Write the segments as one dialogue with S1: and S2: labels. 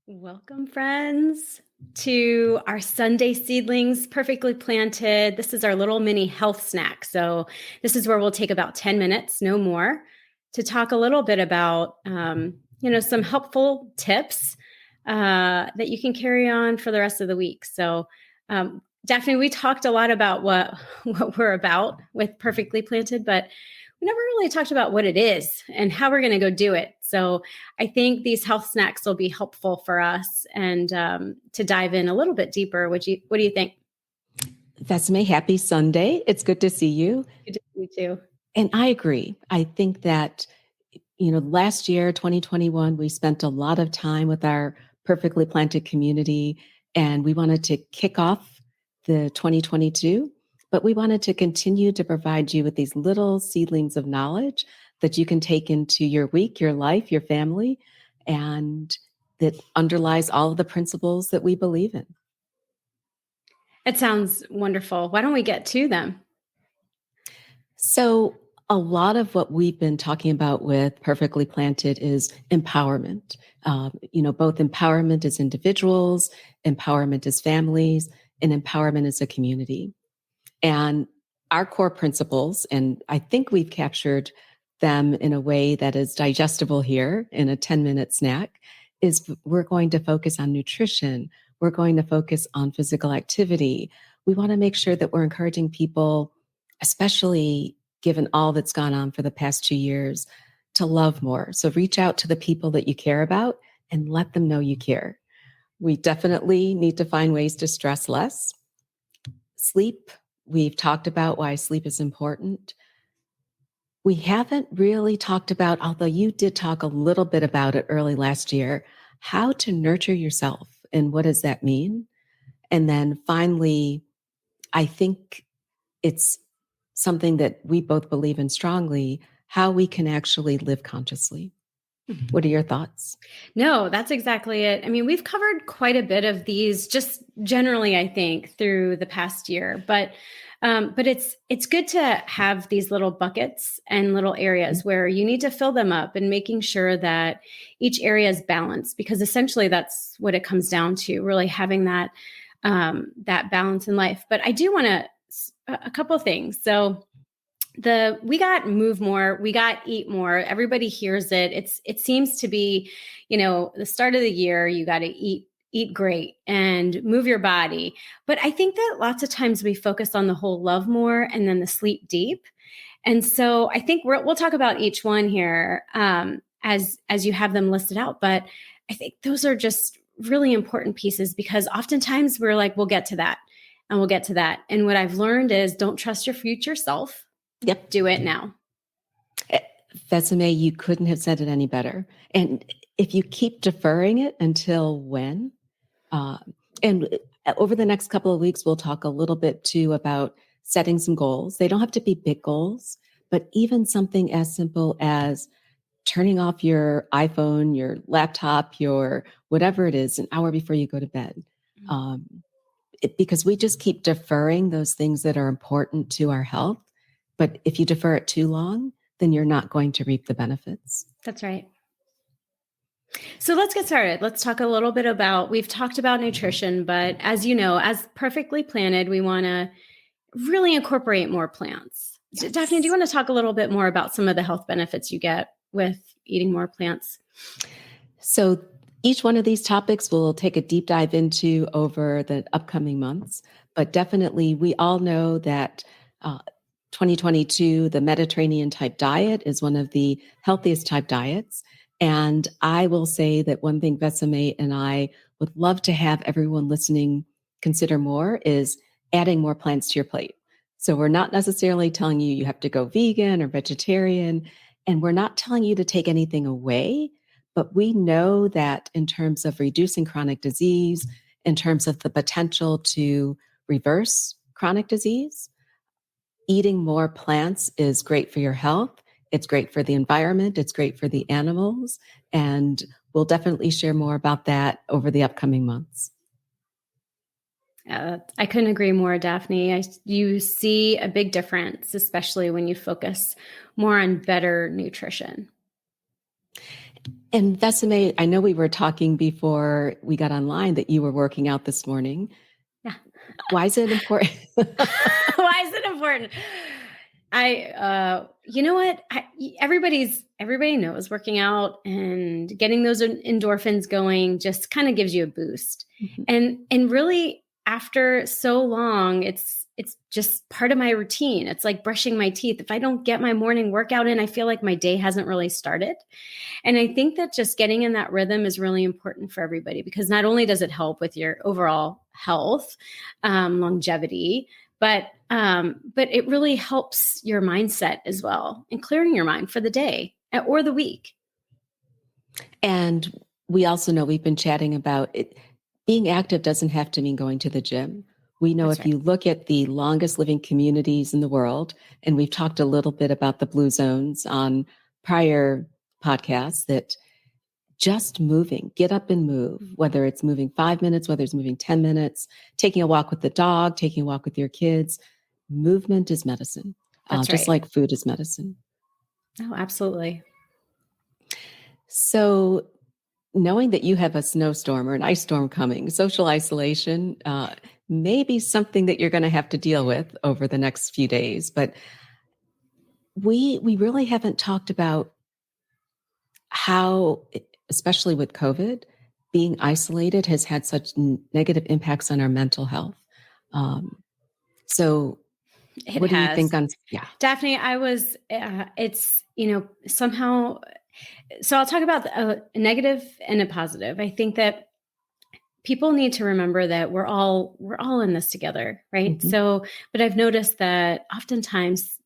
S1: Welcome, friends, to our Sunday Seedlings Perfectly Planted. This is our little mini health snack. So, this is where we'll take about 10 minutes, no more, to talk a little bit about, some helpful tips that you can carry on for the rest of the week. So, Daphne, we talked a lot about what we're about with Perfectly Planted, but we never really talked about what it is and how we're going to go do it. So I think these health snacks will be helpful for us and to dive in a little bit deeper. What do you think?
S2: Vesme, happy Sunday. It's good to see you.
S1: Good to see you too.
S2: And I agree. I think that, last year, 2021, we spent a lot of time with our perfectly planted community, and we wanted to kick off the 2022, but we wanted to continue to provide you with these little seedlings of knowledge that you can take into your week, your life, your family, and that underlies all of the principles that we believe in.
S1: It sounds wonderful. Why don't we get to them?
S2: So, a lot of what we've been talking about with Perfectly Planted is empowerment. Both empowerment as individuals, empowerment as families, and empowerment as a community. And our core principles, and I think we've captured them in a way that is digestible here in a 10-minute snack, is we're going to focus on nutrition. We're going to focus on physical activity. We want to make sure that we're encouraging people, especially given all that's gone on for the past 2 years, to love more. So reach out to the people that you care about and let them know you care. We definitely need to find ways to stress less. Sleep, we've talked about why sleep is important. We haven't really talked about, although you did talk a little bit about it early last year, how to nurture yourself and what does that mean? And then finally, I think it's something that we both believe in strongly, how we can actually live consciously. Mm-hmm. What are your thoughts?
S1: No, that's exactly it. I mean, we've covered quite a bit of these just generally, I think, through the past year, but it's good to have these little buckets and little areas mm-hmm. where you need to fill them up and making sure that each area is balanced, because essentially that's what it comes down to, really having that balance in life. But I do want to a couple of things. So we got move more, we got eat more. Everybody hears it. It seems to be, the start of the year, you got to eat great and move your body. But I think that lots of times we focus on the whole love more and then the sleep deep. And so I think we'll talk about each one here as you have them listed out. But I think those are just really important pieces, because oftentimes we're like, we'll get to that. And we'll get to that. And what I've learned is don't trust your future self.
S2: Yep.
S1: Do it now.
S2: Vesme, you couldn't have said it any better. And if you keep deferring it until when, and over the next couple of weeks, we'll talk a little bit too about setting some goals. They don't have to be big goals, but even something as simple as turning off your iPhone, your laptop, your whatever it is, an hour before you go to bed. Mm-hmm. Because we just keep deferring those things that are important to our health. But if you defer it too long, then you're not going to reap the benefits.
S1: That's right. So let's get started. Let's talk a little bit we've talked about nutrition, but as you know, as Perfectly Planted, we want to really incorporate more plants. Yes. Daphne, do you want to talk a little bit more about some of the health benefits you get with eating more plants?
S2: So each one of these topics we'll take a deep dive into over the upcoming months, but definitely we all know that 2022, the Mediterranean type diet is one of the healthiest type diets. And I will say that one thing Vesame and I would love to have everyone listening consider more is adding more plants to your plate. So we're not necessarily telling you have to go vegan or vegetarian, and we're not telling you to take anything away. But we know that in terms of reducing chronic disease, in terms of the potential to reverse chronic disease, eating more plants is great for your health. It's great for the environment. It's great for the animals. And we'll definitely share more about that over the upcoming months.
S1: I couldn't agree more, Daphne. You see a big difference, especially when you focus more on better nutrition.
S2: And that's amazing. I know we were talking before we got online that you were working out this morning.
S1: Yeah.
S2: Why is it important?
S1: Why is it important? You know what? Everybody knows working out and getting those endorphins going just kind of gives you a boost.
S2: Mhm.
S1: And really after so long, it's just part of my routine. It's like brushing my teeth. If I don't get my morning workout in, I feel like my day hasn't really started. And I think that just getting in that rhythm is really important for everybody because not only does it help with your overall health, longevity, but it really helps your mindset as well and clearing your mind for the day or the week.
S2: And we also know we've been chatting about it. Being active doesn't have to mean going to the gym. We know
S1: That's
S2: if
S1: right.
S2: you look at the longest living communities in the world, and we've talked a little bit about the blue zones on prior podcasts, that just moving, get up and move, whether it's moving 5 minutes, whether it's moving 10 minutes, taking a walk with the dog, taking a walk with your kids. Movement is medicine,
S1: That's
S2: just
S1: right.
S2: like food is medicine.
S1: Oh, absolutely.
S2: So, knowing that you have a snowstorm or an ice storm coming, social isolation may be something that you're going to have to deal with over the next few days. But we really haven't talked about how, especially with COVID, being isolated has had such negative impacts on our mental health. Um, so,
S1: It
S2: what do you
S1: has.
S2: think on? Yeah.
S1: Daphne, it's, somehow, so I'll talk about a negative and a positive. I think that people need to remember that we're all in this together, right?
S2: Mm-hmm.
S1: So, but I've noticed that oftentimes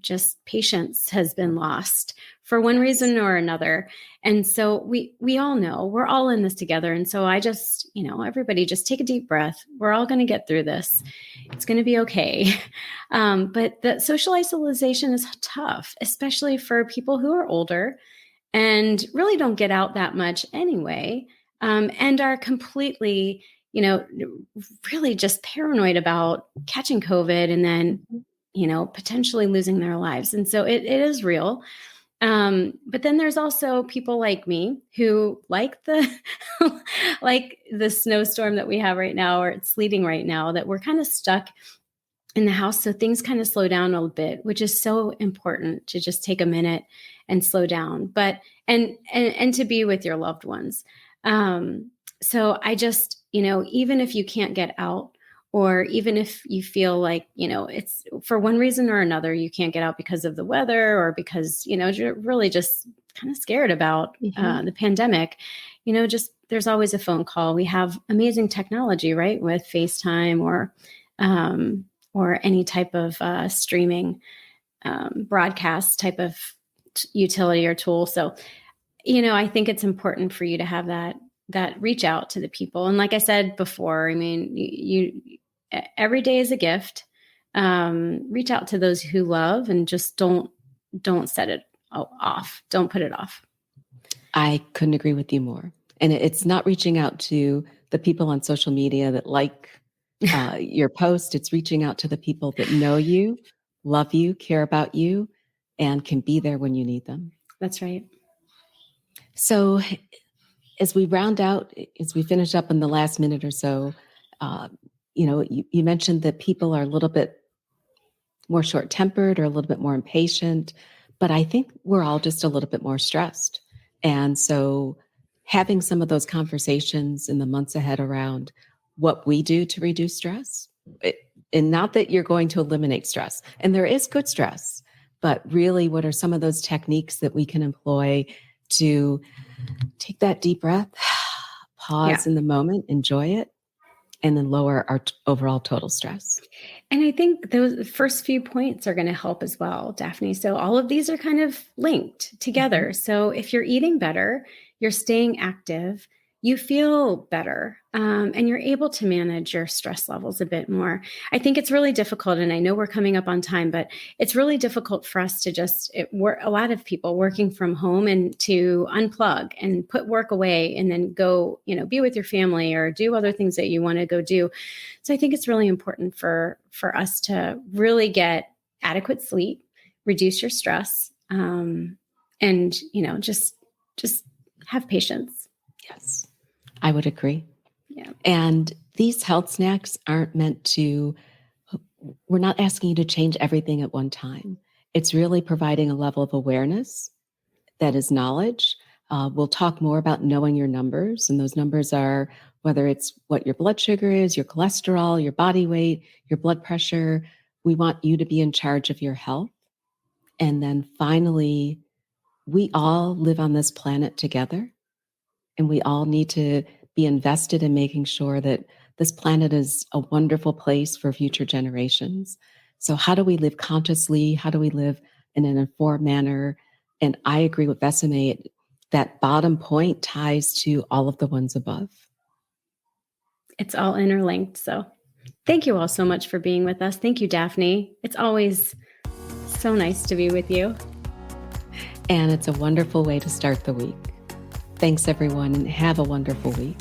S1: just patience has been lost for one
S2: Yes.
S1: reason or another, and so we all know we're all in this together. And so I just, everybody just take a deep breath. We're all going to get through this. It's going to be okay. But the social isolation is tough, especially for people who are older and really don't get out that much anyway, and are completely, really just paranoid about catching COVID and then, potentially losing their lives. And so it is real. But then there's also people like me who like the like the snowstorm that we have right now, or it's sleeting right now, that we're kind of stuck in the house. So things kind of slow down a little bit, which is so important to just take a minute and slow down, but, and to be with your loved ones. So I just, even if you can't get out, or even if you feel like, it's for one reason or another, you can't get out because of the weather or because, you're really just kind of scared about
S2: Mm-hmm.
S1: the pandemic, just there's always a phone call. We have amazing technology, right? With FaceTime or any type of streaming broadcast type of utility or tool. So, I think it's important for you to have that reach out to the people. And like I said before, I mean, you every day is a gift. Reach out to those who love, and just don't set it off. Don't put it off.
S2: I couldn't agree with you more. And it's not reaching out to the people on social media that like your post. It's reaching out to the people that know you, love you, care about you, and can be there when you need them.
S1: That's right.
S2: So, as we round out, as we finish up in the last minute or so, uh, you mentioned that people are a little bit more short tempered or a little bit more impatient, but I think we're all just a little bit more stressed. And so, having some of those conversations in the months ahead around what we do to reduce stress, and not that you're going to eliminate stress, and there is good stress, but really, what are some of those techniques that we can employ to take that deep breath,
S1: Yeah.
S2: pause in the moment, enjoy it, and then lower our overall total stress?
S1: And I think those first few points are going to help as well, Daphne. So all of these are kind of linked
S2: Mhm.
S1: together. So if you're eating better, you're staying active, you feel better, and you're able to manage your stress levels a bit more. I think it's really difficult, and I know we're coming up on time, but it's really difficult for us to we're a lot of people working from home and to unplug and put work away and then go, be with your family or do other things that you want to go do. So I think it's really important for us to really get adequate sleep, reduce your stress, and just have patience.
S2: Yes, I would agree.
S1: Yeah.
S2: And these health snacks aren't meant to, we're not asking you to change everything at one time. It's really providing a level of awareness that is knowledge. We'll talk more about knowing your numbers, and those numbers are whether it's what your blood sugar is, your cholesterol, your body weight, your blood pressure. We want you to be in charge of your health. And then finally, we all live on this planet together, and we all need to be invested in making sure that this planet is a wonderful place for future generations. So, how do we live consciously? How do we live in an informed manner? And I agree with Besame, that bottom point ties to all of the ones above.
S1: It's all interlinked. So thank you all so much for being with us. Thank you, Daphne. It's always so nice to be with you.
S2: And it's a wonderful way to start the week. Thanks, everyone, and have a wonderful week.